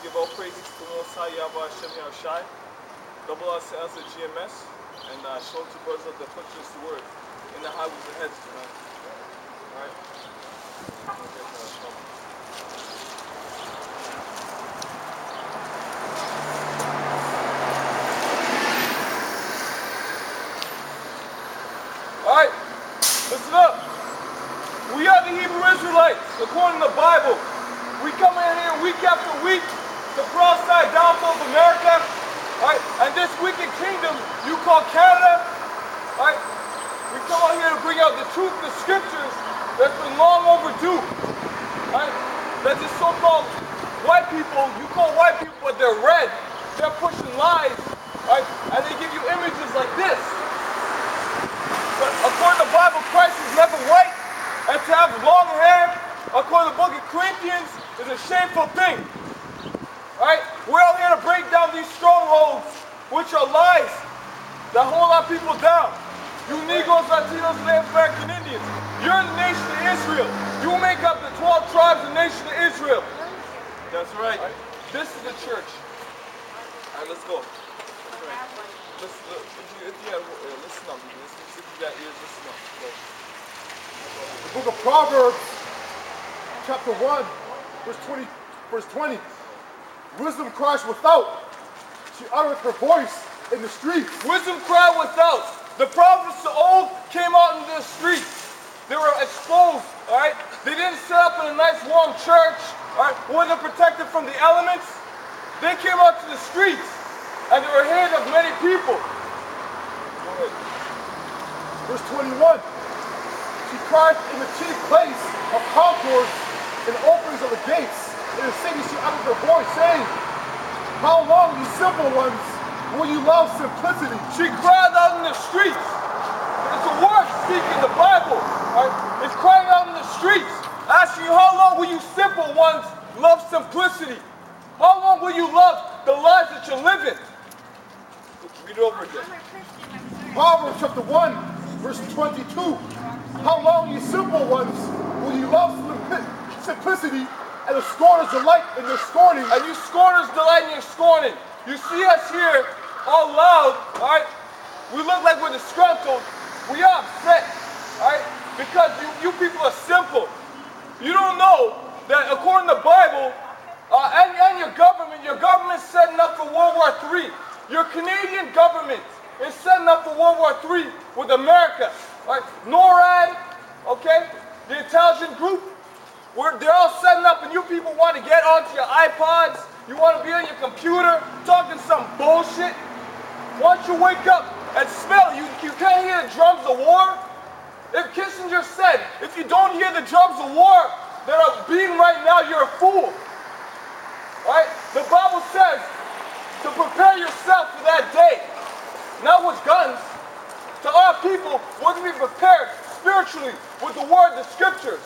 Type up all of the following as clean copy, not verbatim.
give all praises to the Most High Yahweh Hashem Yahushai. Double our sales at GMS. And show to brothers of the pictures the word in the highways and heads tonight. Alright? Alright, listen up. We are the Hebrew Israelites, according to the Bible. We come in here week after week to prophesy downfall of America. Alright, and this wicked kingdom you call Canada. Alright, we come out here to bring out the truth of the scriptures that's been long overdue. Alright, that this so-called white people, you call white people, but they're red. They're pushing lies. Alright, and they give you images like this. But according to the Bible, Christ is never white, and to have long hair, according to the book of Corinthians, is a shameful thing. Alright, we're out here to break down these strongholds, which are lies that hold our people down. You Negroes, Latinos, Native American Indians, you're the nation of Israel. You make up the 12 tribes of the nation of Israel. That's right. This is the church. Alright, let's go. That's right. Listen up. Listen up. If you got ears, listen up. Go. The book of Proverbs, chapter 1, verse 20. Wisdom cries without. She uttereth her voice in the streets. Wisdom cried without. The prophets of old came out into the streets. They were exposed, all right? They didn't sit up in a nice warm church, all right? Where they're protected from the elements. They came out to the streets, and they were ahead of many people. Verse 21. She cried in the chief place of concourse, in the openings of the gates. In the city she uttered her voice, saying, how long, you simple ones, will you love simplicity? She cried out in the streets. It's a word speaking in the Bible. Right? It's crying out in the streets, asking you, how long will you simple ones love simplicity? How long will you love the lives that you're living? Read it over again. Proverbs chapter 1, verse 22. How long, you simple ones, will you love simplicity? And the scorners delight in their scorning. And you scorners delight in your scorning. You see us here all loud, all right? We look like we're disgruntled. We are upset, all right? Because you people are simple. You don't know that according to the Bible, and your government's setting up for World War III. Your Canadian government is setting up for World War III with America. All right? NORAD, okay? The intelligence group. They're all setting up, and you people want to get onto your iPods. You want to be on your computer talking some bullshit. Once you wake up and smell, you can't hear the drums of war. If Kissinger said, if you don't hear the drums of war that are beating right now, you're a fool. Right? The Bible says to prepare yourself for that day. Not with guns. To our people, we're going to be prepared spiritually with the word, the scriptures.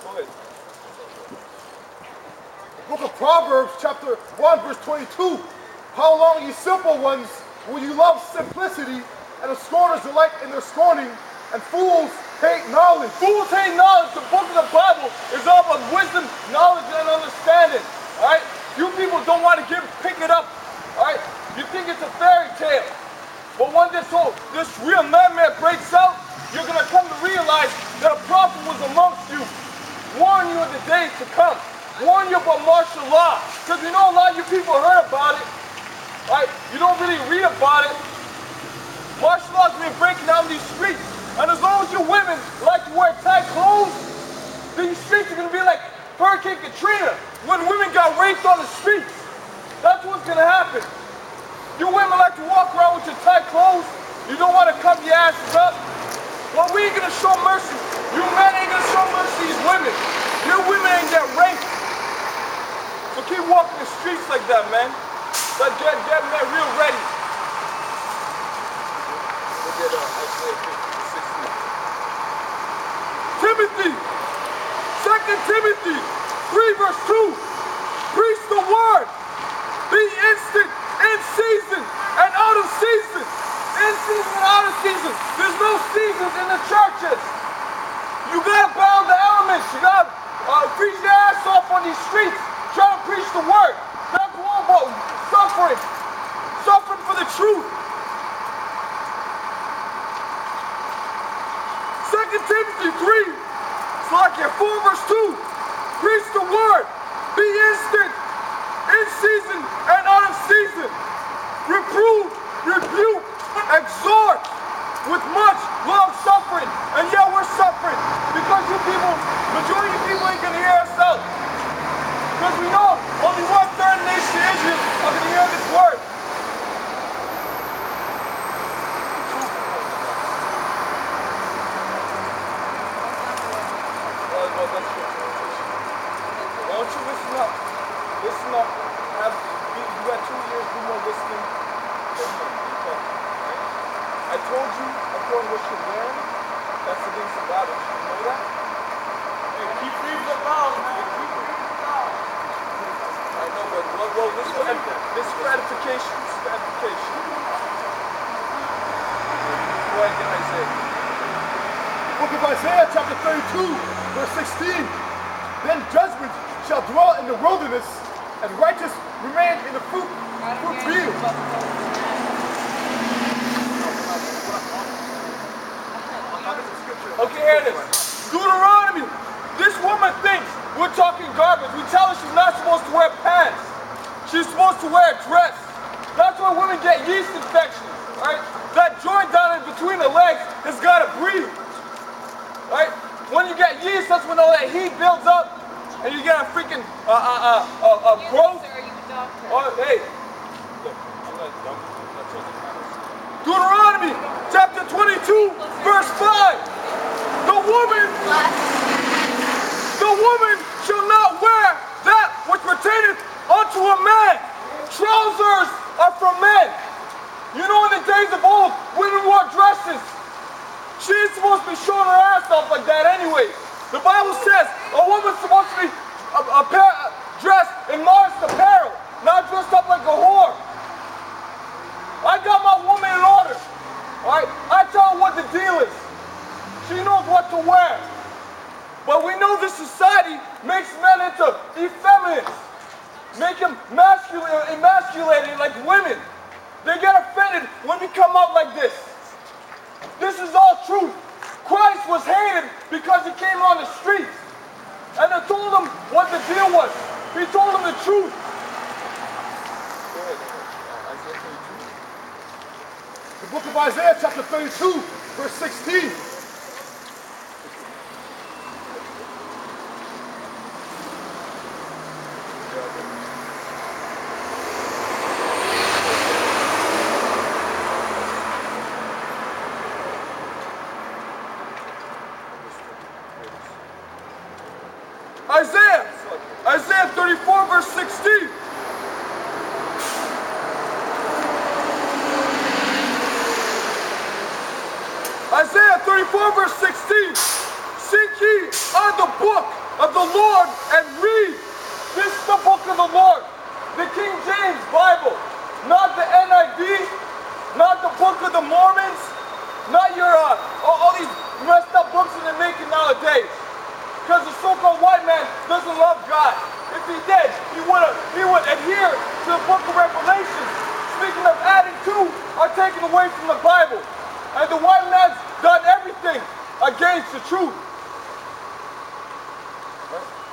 Go ahead. The book of Proverbs, chapter 1, verse 22. How long, you simple ones, will you love simplicity, and the scorners delight in their scorning, and fools hate knowledge? Fools hate knowledge. The book of the Bible is all about wisdom, knowledge, and understanding. All right? You people don't want to pick it up. All right? You think it's a fairy tale. But when this real nightmare breaks out, you're going to come to realize that a prophet was amongst you. Warn you of the days to come. Warn you about martial law. Because you know a lot of you people heard about it. Right? You don't really read about it. Martial law's been breaking down these streets. And as long as you women like to wear tight clothes, these streets are going to be like Hurricane Katrina when women got raped on the streets. That's what's going to happen. You women like to walk around with your tight clothes. You don't want to cover your asses up. Well, we ain't going to show mercy. You men ain't going to show mercy to these women. Your women ain't get raped. So keep walking the streets like that, man. But get men real ready. Look at Isaiah 50, 16. Timothy, 2 Timothy 3 verse 2. Preach the word. Be instant, in season, and out of season. In season and out of season. There's no seasons in the churches. You gotta bound the elements. You gotta preach your ass off on these streets, trying to preach the word. That's all about suffering. Suffering for the truth. 2 Timothy 3, Slakia 4 verse 2. Preach the word. Be instant, in season and out of season. Reprove, rebuke, exhort with much long suffering. And yeah, we're suffering because you people, majority of people ain't gonna hear us out. Because we know only 1/3 nation of Israel are gonna hear this word. Why don't you listen up? Listen up. You got 2 years, do more listening. I told you, according to what you're wearing, that's against the Bible. You know that? Hey, keep reading the Bible, man. Keep reading the Bible. I know, but well, this is for edification. This is for edification. Go ahead, get Isaiah. Book of Isaiah, chapter 32, verse 16. Then judgment shall dwell in the wilderness, and righteous remain in the fruit field. Okay, here it is. Deuteronomy. This woman thinks we're talking garbage. We tell her she's not supposed to wear pants. She's supposed to wear a dress. That's why women get yeast infections, right? That joint down in between the legs has got to breathe, right? When you get yeast, that's when all that heat builds up, and you get a freaking growth. Oh, hey. Deuteronomy chapter 22, verse 5. The woman shall not wear that which pertaineth unto a man. Trousers are for men. You know, in the days of old, women wore dresses. She ain't supposed to be showing her ass off like that anyway. The Bible says a woman's supposed to be dressed in modest apparel, not dressed up like a whore. I got my woman in order. Alright? I tell her what the deal is. She knows what to wear. But we know this society makes men into effeminates. Make them emasculated like women. They get offended when we come out like this. This is all truth. Christ was hated because he came on the streets. And they told him what the deal was. He told them the truth. Go ahead. Isaiah 32. The book of Isaiah, chapter 32, verse 16. Isaiah 34, verse 16. Isaiah 34, verse 16. Seek ye on the book of the Lord and read. This is the book of the Lord. The King James Bible. Not the NIV. Not the book of the Mormons. Not your, all these messed up books that they're making nowadays. Because the so-called white man doesn't love God. If he did, he would adhere to the book of Revelation. Speaking of adding to or taking away from the Bible. And the white man's done everything against the truth.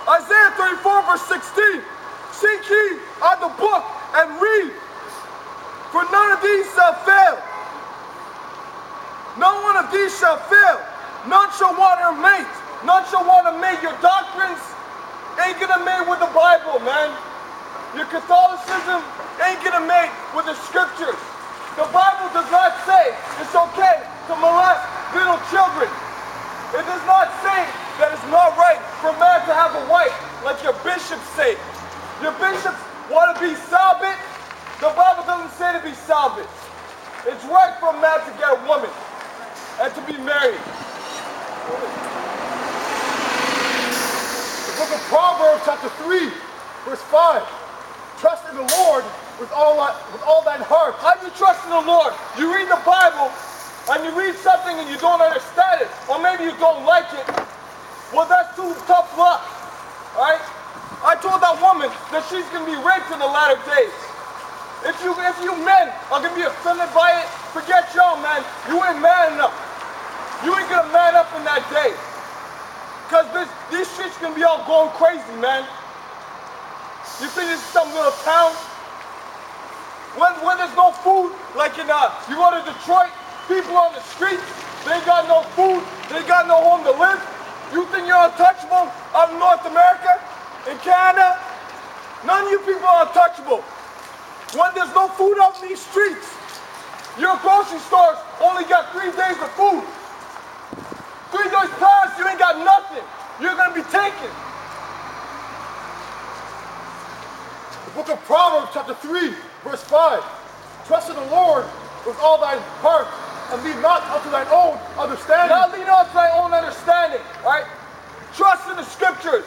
Isaiah 34, verse 16. Seek ye on the book and read. For none of these shall fail. No one of these shall fail. None shall want her mate. None shall want to mate. Your doctrines ain't gonna mate with the Bible, man. Your Catholicism ain't gonna mate with the scriptures. The Bible does not say it's okay to molest little children. It does not say that it's not right for a man to have a wife, like your bishops say. Your bishops want to be celibate. The Bible doesn't say to be celibate. It's right for a man to get a woman and to be married. The book of Proverbs, chapter 3, verse 5. Trust in the Lord with all thine heart. How do you trust in the Lord? You read the Bible and you read something and you don't understand it, or maybe you don't like it. Well, that's too tough luck. Alright? I I told that woman that she's going to be raped in the latter days. If you men are going to be offended by it, forget y'all, man. You ain't man enough. You ain't going to man up in that day. Because these shit's going to be all going crazy, man. You think this is some little town? When there's no food, like in, you go to Detroit, people on the streets, they got no food, they got no home to live. You think you're untouchable out in North America, in Canada? None of you people are untouchable. When there's no food out in these streets, your grocery stores only got 3 days of food. 3 days past, you ain't got nothing. You're gonna be taken. The book of Proverbs, chapter 3, verse 5. Trust in the Lord with all thine heart, and lean not unto thine own understanding. Not lean on to thy own understanding, right? Trust in the scriptures.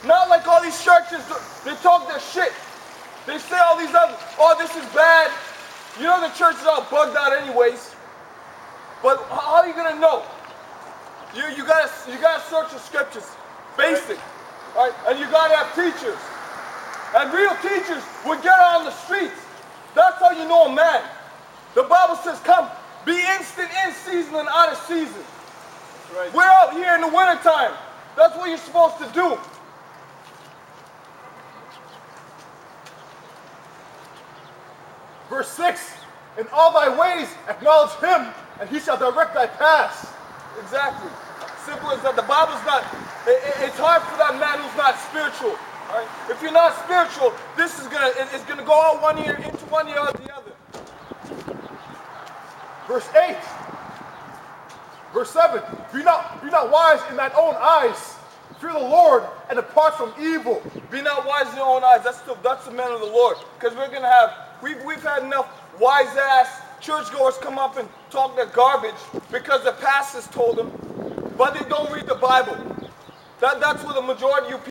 Not like all these churches, they talk their shit. They say all these other, oh, this is bad. You know the church is all bugged out anyways. But how are you gonna know? You gotta search the scriptures, basic, right? And you gotta have teachers. And real teachers would get out on the streets. That's how you know a man. The Bible says, come, be instant in season and out of season. Right. We're out here in the wintertime. That's what you're supposed to do. Verse 6, in all thy ways acknowledge him, and he shall direct thy paths. Exactly. Simple as that. The Bible's not, it's hard for that man who's not spiritual. Right? If you're not spiritual, this is it's gonna go out one ear into one ear out the other. Verse 8. Verse 7. Be not wise in thine own eyes. Fear the Lord and depart from evil. Be not wise in your own eyes. That's the man of the Lord. Because we've had enough wise ass churchgoers come up and talk their garbage because the pastors told them, but they don't read the Bible. That's what the majority of you people